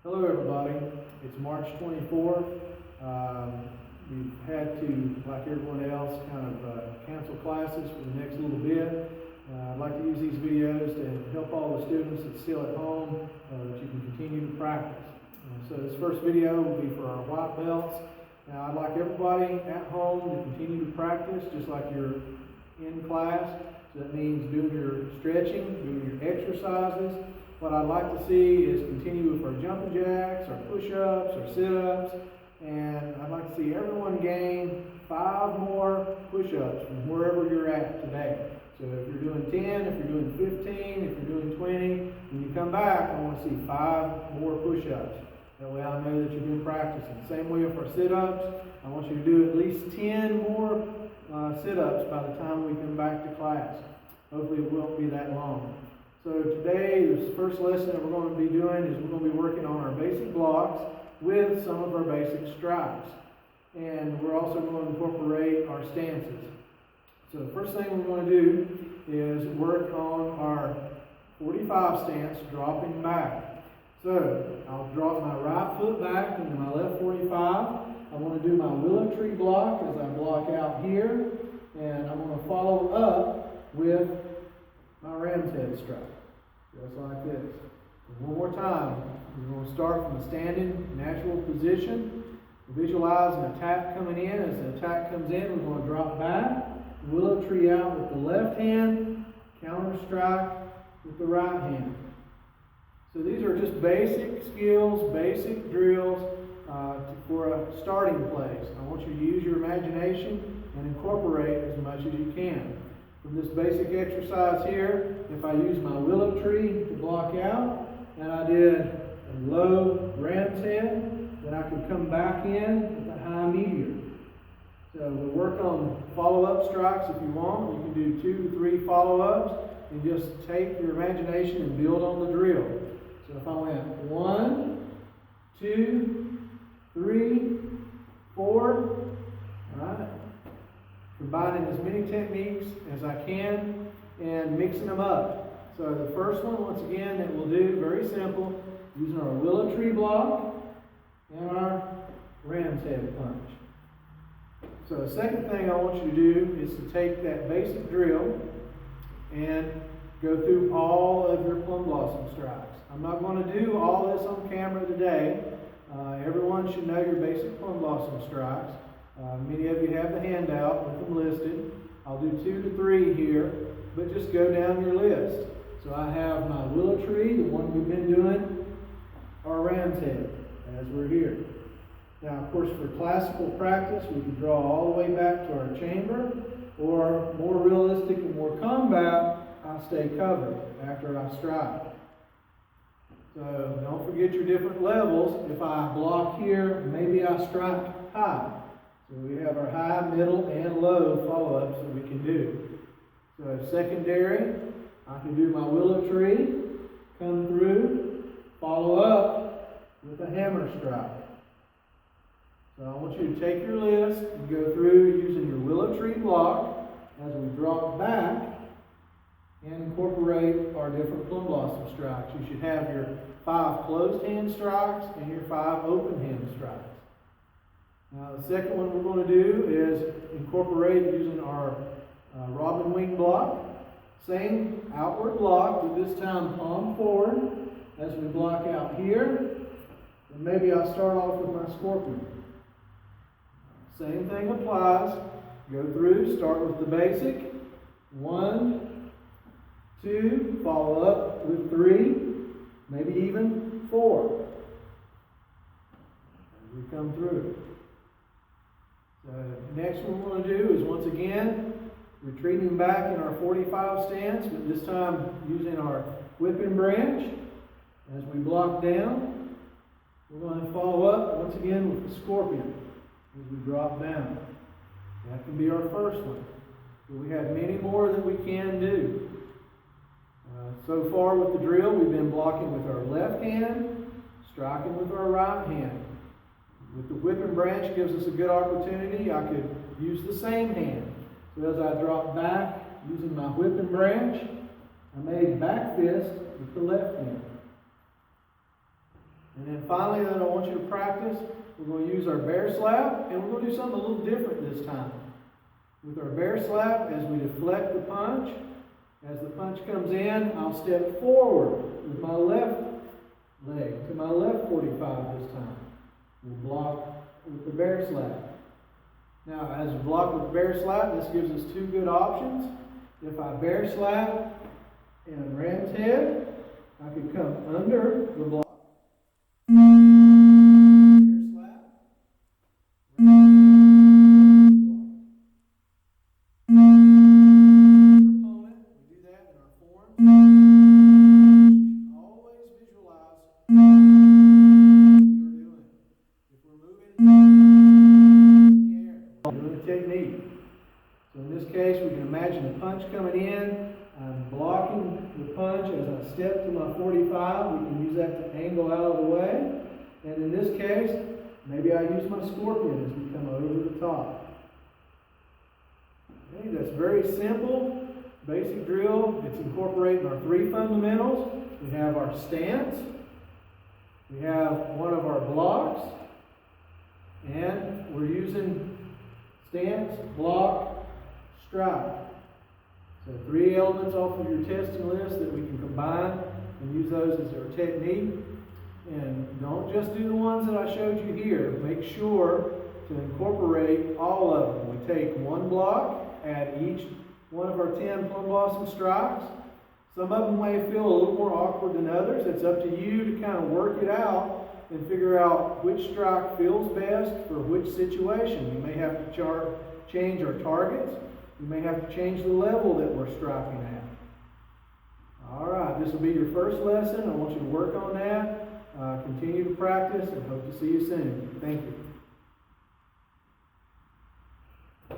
Hello everybody, it's March 24th. We've had to, like everyone else, kind of cancel classes for the next little bit. I'd like to use these videos to help all the students that's still at home that you can continue to practice. So this first video will be for our white belts. Now I'd like everybody at home to continue to practice just like you're in class. So that means doing your stretching, doing your exercises. What I'd like to see is continue with our jumping jacks, our push-ups, our sit-ups, and I'd like to see everyone gain 5 more push-ups from wherever you're at today. So if you're doing 10, if you're doing 15, if you're doing 20, when you come back, I want to see 5 more push-ups. That way I know that you've been practicing. Same way with our sit-ups, I want you to do at least 10 more sit-ups by the time we come back to class. Hopefully it won't be that long. So today, this first lesson that we're going to be doing is we're going to be working on our basic blocks with some of our basic strikes. And we're also going to incorporate our stances. So the first thing we're going to do is work on our 45 stance, dropping back. So I'll drop my right foot back into my left 45. I want to do my willow tree block as I block out here. And I'm going to follow up with my ram's head strike, just like this. And one more time, we're going to start from a standing natural position. Visualize an attack coming in. As the attack comes in, we're going to drop back, willow tree out with the left hand, counter strike with the right hand. So these are just basic skills, basic drills for a starting place. I want you to use your imagination and incorporate as much as you can. From this basic exercise here, if I use my willow tree to block out, and I did a low ram's head, then I could come back in with a high meteor. So we'll work on follow-up strikes if you want. You can do 2 to 3 follow-ups and just take your imagination and build on the drill. So if I went 1, 2, 3, 4, all right. Combining as many techniques as I can and mixing them up. So the first one, once again, that we'll do, very simple, using our willow tree block and our ram's head punch. So the second thing I want you to do is to take that basic drill and go through all of your Plum Blossom strikes. I'm not going to do all this on camera today. Everyone should know your basic Plum Blossom strikes. Many of you have the handout with them listed. I'll do 2 to 3 here, but just go down your list. So I have my willow tree, the one we've been doing, our ram's head, as we're here. Now, of course, for classical practice, we can draw all the way back to our chamber, or more realistic and more combat, I stay covered after I strike. So don't forget your different levels. If I block here, maybe I strike high. So we have our high, middle, and low follow-ups that we can do. So secondary, I can do my willow tree, come through, follow up with a hammer strike. So I want you to take your list and go through using your willow tree block as we drop back and incorporate our different Plum Blossom strikes. You should have your 5 closed hand strikes and your 5 open hand strikes. Now the second one we're going to do is incorporate using our robin wing block. Same outward block, but this time palm forward as we block out here. And maybe I'll start off with my scorpion. Same thing applies. Go through, start with the basic. 1, 2, follow up with 3, maybe even 4. As we come through. The next one we're going to do is, once again, retreating back in our 45 stance, but this time using our whipping branch. As we block down, we're going to follow up once again with the scorpion as we drop down. That can be our first one. But we have many more that we can do. So far with the drill, we've been blocking with our left hand, striking with our right hand. With the whipping branch gives us a good opportunity. I could use the same hand. So as I drop back using my whipping branch, I made back fist with the left hand. And then finally, I want you to practice. We're going to use our bear slap, and we're going to do something a little different this time. With our bear slap, as we deflect the punch, as the punch comes in, I'll step forward with my left leg to my left 45 this time. We'll block with the bear slap. Now, as we block with the bear slap, this gives us two good options. If I bear slap and ram's head, I could come under the block. Bear slap, ram's head, opponent. We do that in our form. Always visualize what we are doing. If we're moving in the air, we're doing a technique. So in this case, we can imagine the punch coming in. I'm blocking the punch as I step to my 45. We can use that to angle out of the way. And in this case, maybe I use my scorpion as we come over the top. Okay, that's very simple, basic drill. It's incorporating our three fundamentals. We have our stance. We have one of our blocks. And we're using stance, block, strike. So three elements off of your testing list that we can combine and use those as our technique. And don't just do the ones that I showed you here. Make sure to incorporate all of them. We take one block, add each one of our 10 Plum Blossom strikes. Some of them may feel a little more awkward than others. It's up to you to kind of work it out and figure out which strike feels best for which situation. You may have to change our targets. You may have to change the level that we're striking at. All right, this will be your first lesson. I want you to work on that. Continue to practice and hope to see you soon. Thank you.